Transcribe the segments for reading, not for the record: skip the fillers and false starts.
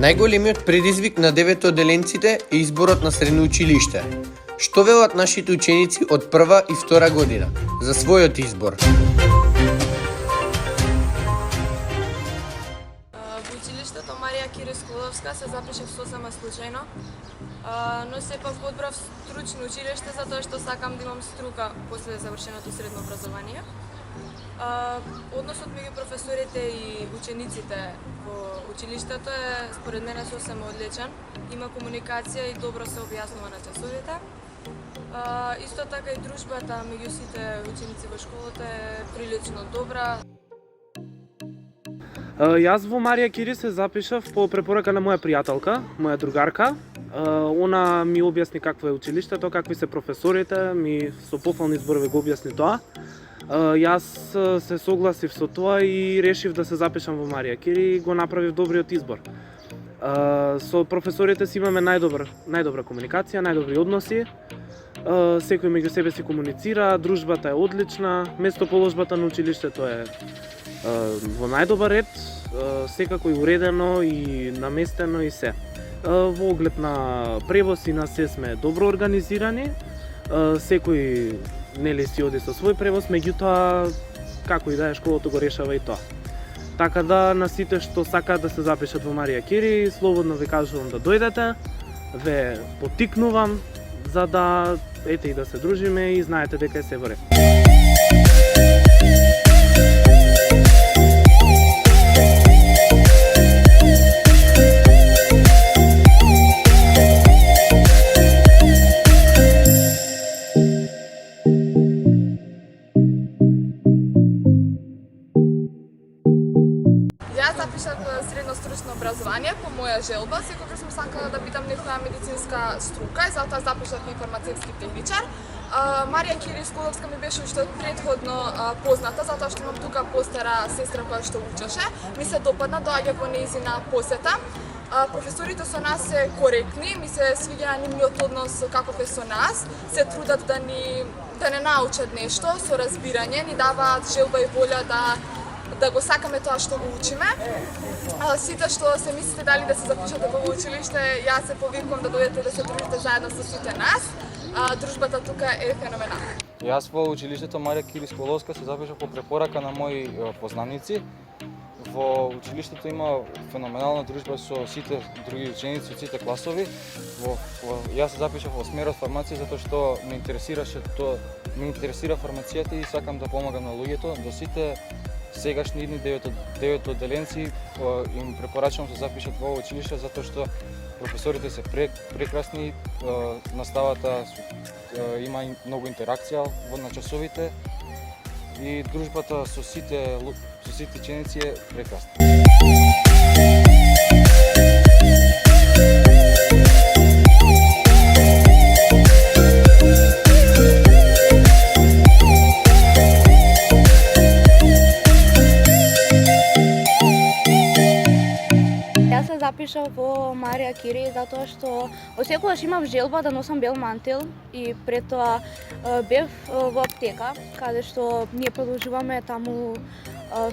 Најголемиот предизвик на деветоделенците е изборот на средно училиште. Што велат нашите ученици од прва и втора година за својот избор? Во училиштето Марија Кири Сколовска се запишав сосема случајно, но сепак одбрав стручно училиште затоа што сакам да имам струка после завршеното средно образование. Односот меѓу професорите и учениците во училиштето е според мене сосема одличен. Има комуникација и добро се објаснува на часовите. Исто така и дружбата меѓу сите ученици во школата е прилично добра. Јас во Марија Кири се запишав по препорака на моја пријателка, моја другарка. Она ми објасни какво е училиштето, какви се професорите, ми со пофални зборови го објасни тоа. Јас се согласив со тоа и решив да се запишам во Марија Кири и го направив добриот избор. Со професорите си имаме најдобра комуникација, најдобри односи. Секој меѓу себе си комуницира, дружбата е одлична, местоположбата на училиштето е во најдобар ред, секако и уредено и наместено и се. Во оглед на превоз и на се сме добро организирани, секој нели си оди со свој превоз, меѓутоа како и да е школото го решава и тоа. Така да на сите што сакаат да се запишат во Марија Кири, слободно ви кажувам да дојдете, ве поттикнувам за да ете и да се дружиме и знаете дека е се во ред. Јас запишав средно стручно образование по моја желба, секогаш сум сакала да бидам некоја медицинска струка и затоа запишав и фармацевски техничар. Марија Кири Сколовска ми беше уште предходно позната, затоа што имам тука постара сестра која што учеше. Ми се допадна, доаѓа во нејзина посета. Професорите со нас се коректни, ми се свиѓа нивниот однос каков е со нас, се трудат да не научат нешто со разбирање, ни даваат желба и волја да го сакаме тоа што го учиме. Сите што се мислите дали да се запишате во училиште, јас се повикувам да дојдете да се дружите заедно со сите нас. Дружбата тука е феноменална. Јас во училиштето Марија Кири Сколовска се запишав по препорака на мои познаници. Во училиштето има феноменална дружба со сите други ученици од сите класови. Јас се запишав во смерот фармација затоа што ме интересира фармацијата и сакам да помагам на луѓето. До сите сегашни идни деветоделенци им препорачувам да се запишат во училиште затоа што професорите се прекрасни, наставата има многу интеракција на часовите и дружбата со сите ученици е прекрасна. Запишав во Марија Кири затоа што осекогаш имав желба да носам бел мантил и пред тоа бев во аптека каде што ние продолжуваме таму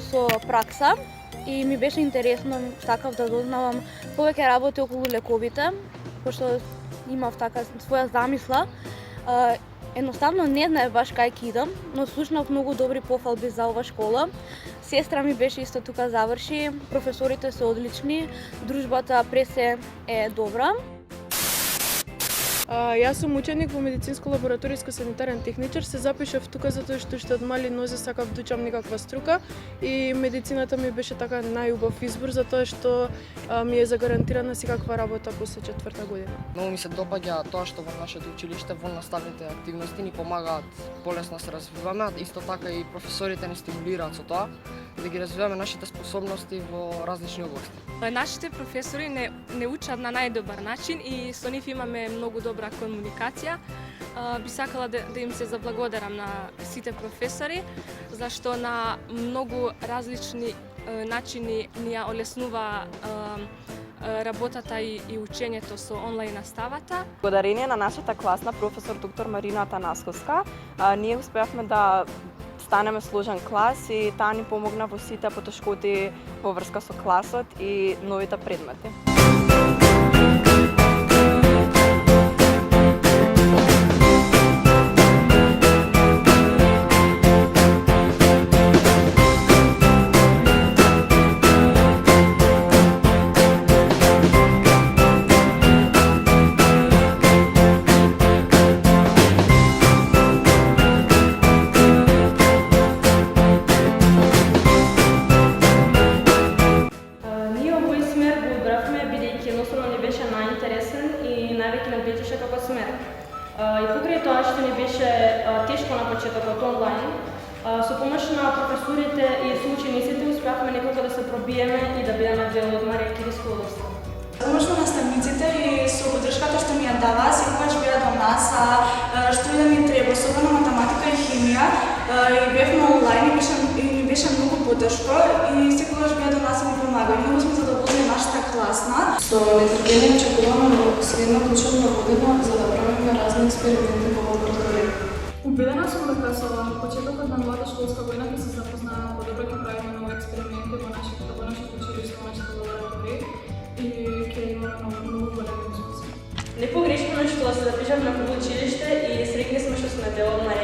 со пракса и ми беше интересно, сакав да дознавам повеќе работи околу лековите, пошто имав така своја замисла. Едноставно не знаев баш кај ќе идам, но слушнав многу добри пофалби за ова школа. Сестра ми беше исто тука заврши, професорите се одлични, дружбата пресе е добра. Јас сум ученик во медицинско-лабораториско санитарен техничар, се запишав тука затоа што уште од мали нозе сакав да учам некаква струка и медицината ми беше така најубав избор затоа што ми е загарантирана секаква работа после 4-та година. Многу ми се допаѓа тоа што во нашето училиште во наставните активности ни помагаат полесно се развиваме, исто така и професорите ни стимулираат со тоа да ги развиваме нашите способности во различни области. Нашите професори не учат на најдобар начин и со нив имаме многу добра комуникација. Би сакала да им се заблагодарам на сите професори, зашто на многу различни начини ни ја олеснува работата и учењето со онлайн наставата. Благодарение на нашата класна професор доктор Марина Атанасковска, ние успеавме да станеме сложен клас и таа ни помогна во сите потешкоти во врска со класот и новите предмети. И покрај тоа што ни беше тешко на почетокот онлайн, со помош на професорите и соучениците успеавме некако да се пробиеме и да бидеме дел од Марија Кири Сколовска. Помош на наставниците и со поддршката што ми ја дава, секогаш беа до нас, што и да ми треба, особено математика и химија, и бевме онлайн и ми беше многу поддршка и секогаш беа до нас и ми помага. Многу сме задоволни нашата класна. Со нетрпение очекуваме следната учебна година за да правиме разни експерименти во лабораторија. Убедена сум дека со почетокот на новата школска година ќе се запознаеме подобро, ќе правиме нови експерименти во нашите училишта, во нашите лаборатории и ќе имаме многу големи успеси. Не погрешно што се запишав на хубаво училиште и среќни сме што сме дел од Марија